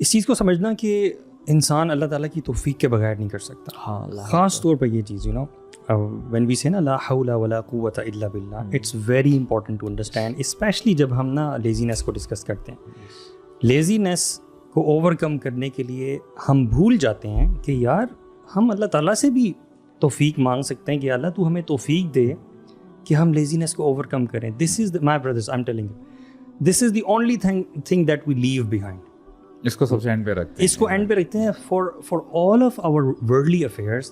اس چیز کو سمجھنا کہ انسان اللہ تعالیٰ کی توفیق کے بغیر نہیں کر سکتا. ہاں خاص طور پر یہ چیز when we say نا لا حول ولا قوة الا باللہ, it's very important to understand, especially جب ہم نا لیزینس کو ڈسکس کرتے ہیں. لیزینس کو اوور کم کرنے کے لیے ہم بھول جاتے ہیں کہ یار ہم اللہ تعالیٰ سے بھی توفیق مانگ سکتے ہیں کہ اللہ تو ہمیں توفیق دے کہ ہم لیزینس کو اوور کم کریں. This is my brothers, I'm telling you, this is the only thing that we leave behind. اس کو سب سے اینڈ پہ رکھتے ہیں, اس کو اینڈ پہ رکھتے ہیں. for all of our worldly affairs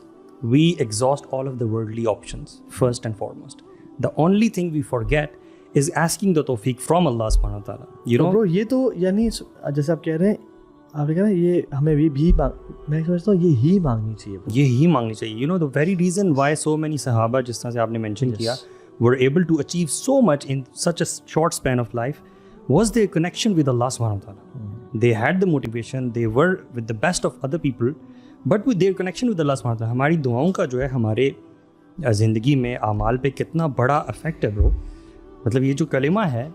we exhaust all of the worldly options first and foremost. The only thing we forget is asking the tawfiq from Allah subhanahu wa ta'ala. You know bro, یہ تو یعنی جیسے آپ کہہ رہے ہیں, آپ نے کہا نا یہ ہمیں بھی میں سمجھتا ہوں یہی مانگنی چاہیے, یہی مانگنی چاہیے. You know the very reason why so many صحابہ, جس طرح سے آپ نے مینشن کیا, were able to achieve so much in such a short span of life was their connection with Allah subhanahu wa ta'ala. They had the motivation, they were with the best of other people, but with their connection with Allah subhanahu wa ta'ala. ہماری دعاؤں کا جو ہے ہمارے زندگی میں اعمال پہ کتنا بڑا افیکٹ ہے برو. مطلب یہ جو کلمہ ہے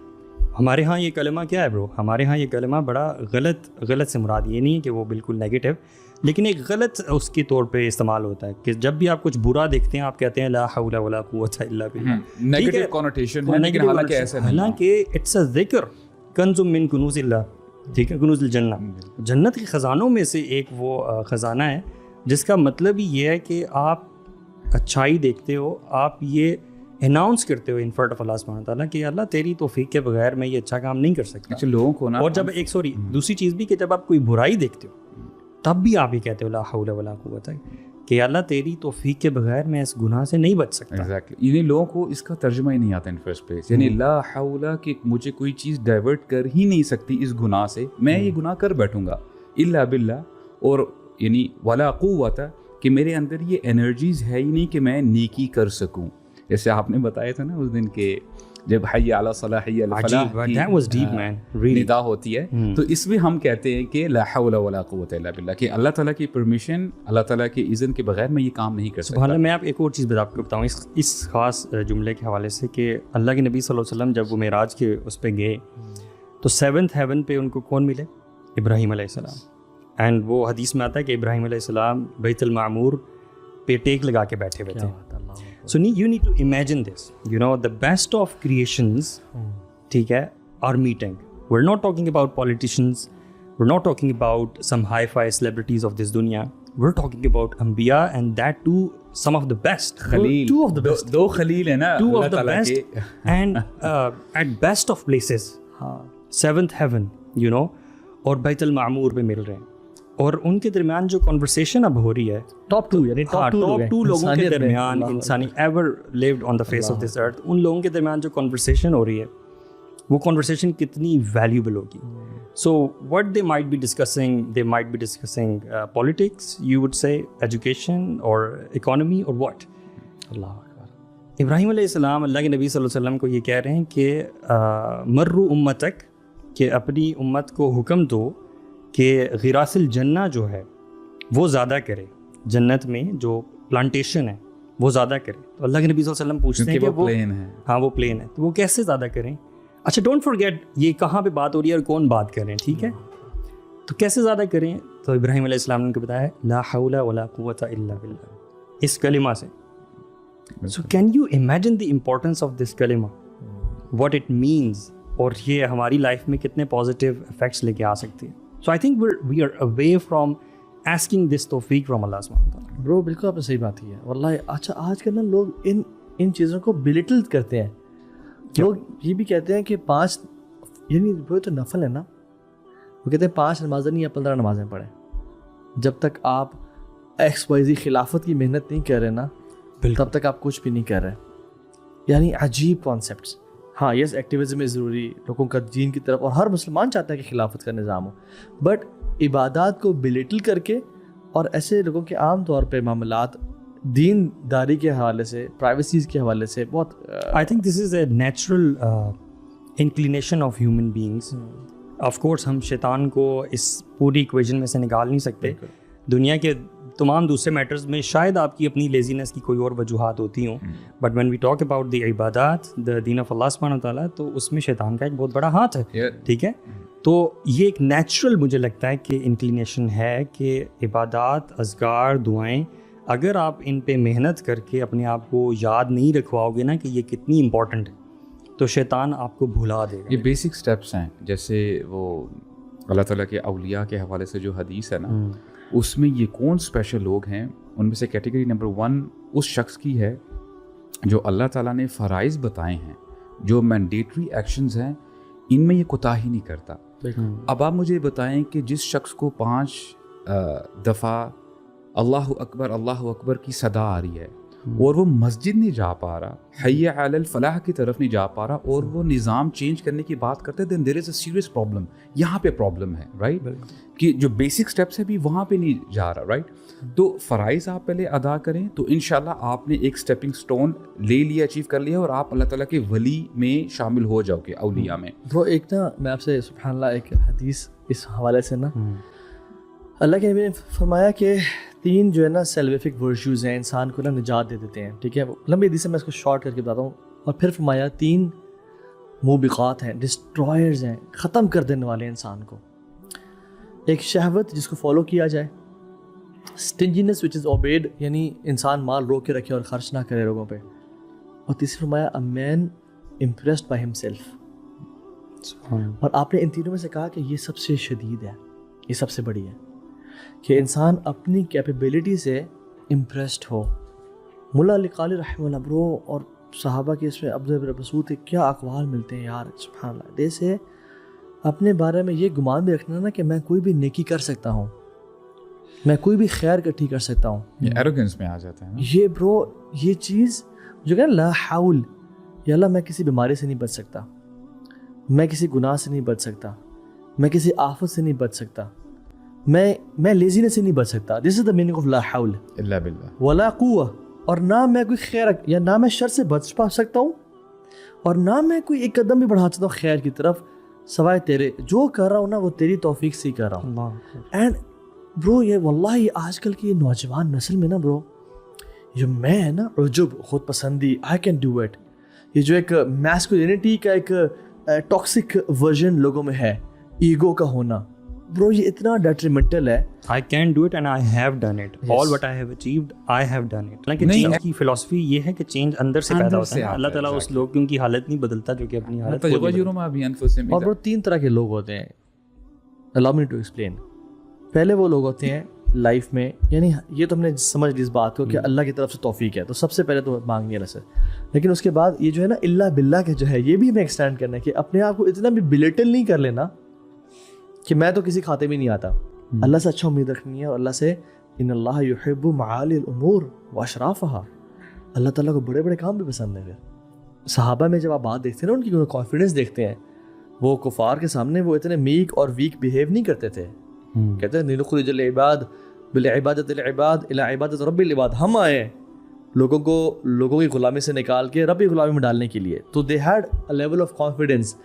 ہمارے ہاں, یہ کلمہ کیا ہے برو, ہمارے ہاں یہ کلمہ بڑا غلط سے مراد یہ نہیں ہے کہ وہ بالکل نیگیٹو, لیکن ایک غلط اس کے طور پہ استعمال ہوتا ہے کہ جب بھی آپ کچھ برا دیکھتے ہیں آپ کہتے ہیں لا حول ولا قوۃ الا باللہ. نیگیٹو کنوٹیشن ہے, لیکن حالانکہ ایسا نہیں, حالانکہ اٹس اے ذکر کنز من کنوز اللہ, ٹھیک ہے, کنوز الجنہ, جنت کے خزانوں میں سے ایک وہ خزانہ ہے جس کا مطلب ہی یہ ہے کہ آپ اچھائی دیکھتے ہو, آپ یہ اناؤنس کرتے ہو ان فرنٹ آف اللہ سبحانہ تعالیٰ کہ اللہ تیری توفیق کے بغیر میں یہ اچھا کام نہیں کر سکتا. اچھا لوگوں کو نا, اور جب ایک دوسری چیز بھی کہ جب آپ کوئی برائی دیکھتے ہو تب بھی آپ یہ کہتے ہو لا حول ولا قوت کہ اللہ تیری توفیق کے بغیر میں اس گناہ سے نہیں بچ سکتا. ایگزیکٹلی, یعنی لوگوں کو اس کا ترجمہ ہی نہیں آتا ان فرسٹ پلیس, یعنی لا حول کہ مجھے کوئی چیز ڈائیورٹ کر ہی نہیں سکتی اس گناہ سے, میں یہ گناہ کر بیٹھوں گا, الا باللہ, اور یعنی ولا قوت کہ میرے اندر یہ انرجیز ہے ہی نہیں کہ میں نیکی کر سکوں. جیسے آپ نے بتایا تھا نا اس دن کہ جب حی علی الصلاح حی علی الفلاح ندا ہوتی ہے, تو اس میں ہم کہتے ہیں کہ لا حول ولا قوت الا باللہ, کہ اللہ تعالیٰ کی پرمیشن, اللہ تعالیٰ کے اذن کے بغیر میں یہ کام نہیں کر سکتا. سبحان اللہ. میں آپ ایک اور چیز آپ کو بتاؤں اس خاص جملے کے حوالے سے کہ اللہ کے نبی صلی اللہ علیہ وسلم جب وہ معراج کے اس پہ گئے تو 7th ہیون پہ ان کو کون ملے؟ ابراہیم علیہ السلام. اینڈ وہ حدیث میں آتا ہے کہ ابراہیم علیہ السلام بیت المعمور پہ ٹیک لگا کے بیٹھے ہوئے تھے. So you need to imagine this, you know, the best of creations, ٹھیک ہے, are meeting. We're not talking about politicians, we're not talking about some hi-fi celebrities of this dunya, we're talking about Anbiya, and that too some of the best. Khalil, two of the best. دو خلیل ہیں نا, two of the best, and at best of places, 7th heaven, you know, اور بیت المعمور پہ مل رہے ہیں, اور ان کے درمیان جو کنورسیشن اب ہو رہی ہے ٹاپ 2 یعنی ٹاپ 2 لوگوں کے درمیان, انسانی ever lived on the face of this earth, ان لوگوں کے درمیان جو کنورسیشن ہو رہی ہے وہ کنورسیشن کتنی ویلیوبل ہوگی. So what they might be discussing politics, you would say education اور اکانومی اور واٹ. اللہ اکبر. ابراہیم علیہ السلام اللہ کے نبی صلی اللہ علیہ وسلم کو یہ کہہ رہے ہیں کہ مرو امتک, کہ اپنی امت کو حکم دو کہ غراس الجنہ جو ہے وہ زیادہ کرے, جنت میں جو پلانٹیشن ہے وہ زیادہ کرے. تو اللہ کے نبی صلی اللہ علیہ وسلم پوچھتے ہیں کہ وہ پلین ہے, ہاں وہ پلین ہے, تو وہ کیسے زیادہ کریں. اچھا ڈونٹ فرگیٹ یہ کہاں پہ بات ہو رہی ہے اور کون بات کر رہے ہیں, ٹھیک ہے, تو کیسے زیادہ کریں. تو ابراہیم علیہ السلام نے ان کو بتایا لا حول ولا قوت الا باللہ, اس کلمہ سے. So can you imagine the importance of this کلمہ, واٹ اٹ مینز, اور یہ ہماری لائف میں کتنے پازیٹیو افیکٹس لے کے آ سکتی ہے. So I think we are away from asking this توفیق from Allah subhanahu wa ta'ala. Bro بالکل آپ نے صحیح بات کی ہے واللہ. اچھا آج کل نا لوگ ان چیزوں کو بلیٹل کرتے ہیں. لوگ یہ بھی کہتے ہیں کہ 5 یعنی وہ تو نفل ہے نا, وہ کہتے ہیں 5 نمازیں نہیں یا 15 نمازیں پڑھیں. جب تک آپ XYZ خلافت کی محنت نہیں کر رہے نا, تب تک آپ کچھ بھی نہیں کر رہے. یعنی عجیب کانسیپٹس. ہاں یس ایکٹیویزم از ضروری لوگوں کا دین کی طرف, اور ہر مسلمان چاہتا ہے کہ خلافت کا نظام ہو, بٹ عبادات کو بلیٹل کر کے اور ایسے لوگوں کے عام طور پہ معاملات دین داری کے حوالے سے, پرائیویسیز کے حوالے سے بہت I think this is a natural inclination of human beings. Of course ہم شیطان کو اس پوری ایکویژن میں سے نکال نہیں سکتے. دنیا کے تمام دوسرے میٹرز میں شاید آپ کی اپنی لیزینس کی کوئی اور وجوہات ہوتی ہوں, but when we talk about the عبادات, دا دین آف اللہ سبحانہ و تعالیٰ, تو اس میں شیطان کا ایک بہت بڑا ہاتھ ہے, ٹھیک ہے. تو یہ ایک نیچرل مجھے لگتا ہے کہ انکلینیشن ہے کہ عبادات، اذکار، دعائیں اگر آپ ان پہ محنت کر کے اپنے آپ کو یاد نہیں رکھواؤ گے نا کہ یہ کتنی امپورٹنٹ ہے، تو شیطان آپ کو بھلا دے گا. یہ بیسک سٹیپس ہیں. جیسے وہ اللہ تعالیٰ کے اولیاء کے حوالے سے جو حدیث ہے نا، اس میں یہ کون اسپیشل لوگ ہیں، ان میں سے کیٹیگری نمبر 1 اس شخص کی ہے جو اللہ تعالیٰ نے فرائض بتائے ہیں، جو مینڈیٹری ایکشنز ہیں، ان میں یہ کوتاہی نہیں کرتا. اب آپ مجھے بتائیں کہ جس شخص کو 5 دفعہ اللہ اکبر کی صدا آ رہی ہے اور وہ مسجد نہیں جا پا رہا، حی علی الفلاح کی طرف نہیں جا پا رہا، اور وہ نظام چینج کرنے کی بات کرتے ہیں، دین دیر از اے سیریس پرابلم. یہاں پہ پرابلم ہے، رائٹ، کہ جو بیسک سٹیپس ہے بھی وہاں پہ نہیں جا رہا، رائٹ. تو فرائض آپ پہلے ادا کریں تو انشاءاللہ آپ نے ایک اسٹیپنگ سٹون لے لیا، اچیو کر لیا، اور آپ اللہ تعالیٰ کے ولی میں شامل ہو جاؤ گے، اولیاء میں. وہ ایک نا میں آپ سے سبحان اللہ ایک حدیث اس حوالے سے نا، اللہ کے نبی نے فرمایا کہ 3 جو ہے نا سیلویفک ورچوز ہیں، انسان کو نا نجات دے دیتے ہیں. ٹھیک ہے، لمبی حدیث ہے، میں اس کو شارٹ کر کے بتاتا ہوں. اور پھر فرمایا 3 موبقات ہیں، ڈسٹرائرز ہیں، ختم کر دینے والے انسان کو. ایک شہوت جس کو فالو کیا جائے، اسٹنجینس وچ از اوبیڈ، یعنی انسان مال روک کے رکھے اور خرچ نہ کرے لوگوں پہ. اور تیسری فرمایا اے مین امپریسڈ بائی ہم سیلف. اور آپ نے ان تینوں میں سے کہا کہ یہ سب سے شدید ہے، یہ سب سے بڑی ہے کہ انسان اپنی کیپیبلٹی سے امپریسڈ ہو. ملا علی قاری رحمہ اللہ برو اور صحابہ کے اس میں عبد الرسول کے کیا اقوال ملتے ہیں یار، سبحان اللہ. جیسے اپنے بارے میں یہ گمان بھی رکھنا نا کہ میں کوئی بھی نیکی کر سکتا ہوں، میں کوئی بھی خیر اکٹھی کر سکتا ہوں. یہ ایروگنس میں آ جاتا ہے نا. یہ برو یہ چیز جو کہ لا حول، یا اللہ میں کسی بیماری سے نہیں بچ سکتا، میں کسی گناہ سے نہیں بچ سکتا، میں کسی آفت سے نہیں بچ سکتا، میں لیزینس سے نہیں بچ سکتا. دس از دا میننگ آف لا حول الا باللہ ولا قوہ. اور نہ میں کوئی خیر یا نہ میں شر سے بچ پا سکتا ہوں، اور نہ میں کوئی ایک قدم بھی بڑھا سکتا ہوں خیر کی طرف، سوائے تیرے. جو کر رہا ہوں نا وہ تیری توفیق سے ہی کر رہا ہوں. اینڈ برو یہ واللہ یہ آج کل کی یہ نوجوان نسل میں نا برو، جو میں ہے نا عجب، خود پسندی، آئی کین ڈو اٹ، یہ جو ایک میسکولینٹی کا ایک ٹاکسک ورژن لوگوں میں ہے، ایگو کا ہونا، برو یہ اتنا ڈیٹریمنٹل ہے. I can do it and I have done it. Yes. All what I have achieved, I have done it. لیکن چینج کی فلسفی یہ ہے کہ چینج اندر سے پیدا ہوتا ہے. اللہ تعالیٰ اس لوگ کی ان کی حالت نہیں بدلتا جو کہ اپنی حالت کو بدلتا. اور برو 3 طرح کے لوگ ہوتے ہیں. allow me to explain. پہلے وہ لوگ ہوتے ہیں لائف میں، یعنی یہ تو ہم نے سمجھ لی اس بات کو کہ اللہ کی طرف سے توفیق ہے، تو سب سے پہلے تو مانگنی اللہ سے. لیکن اس کے بعد یہ جو ہے نا اللہ باللہ کے جو ہے، یہ بھی ہمیں ایکسٹینڈ کرنا ہے کہ اپنے آپ کو اتنا بھی بلیٹل نہیں کر لینا کہ میں تو کسی کھاتے میں نہیں آتا. اللہ سے اچھا امید رکھنی ہے، اور اللہ سے ان اللہ یحب معالی الامور واشرافہا، اللہ تعالیٰ کو بڑے بڑے کام بھی پسند ہیں. پھر صحابہ میں جب آپ بات دیکھتے ہیں نا، ان کی کانفیڈنس دیکھتے ہیں، وہ کفار کے سامنے وہ اتنے میک اور ویک بیہیو نہیں کرتے تھے. کہتے ہیں نخرج العباد بالعبادت العباد الی عبادت رب العباد، ہم آئے لوگوں کی غلامی سے نکال کے رب کی غلامی میں ڈالنے کے لیے. تو they had a level of confidence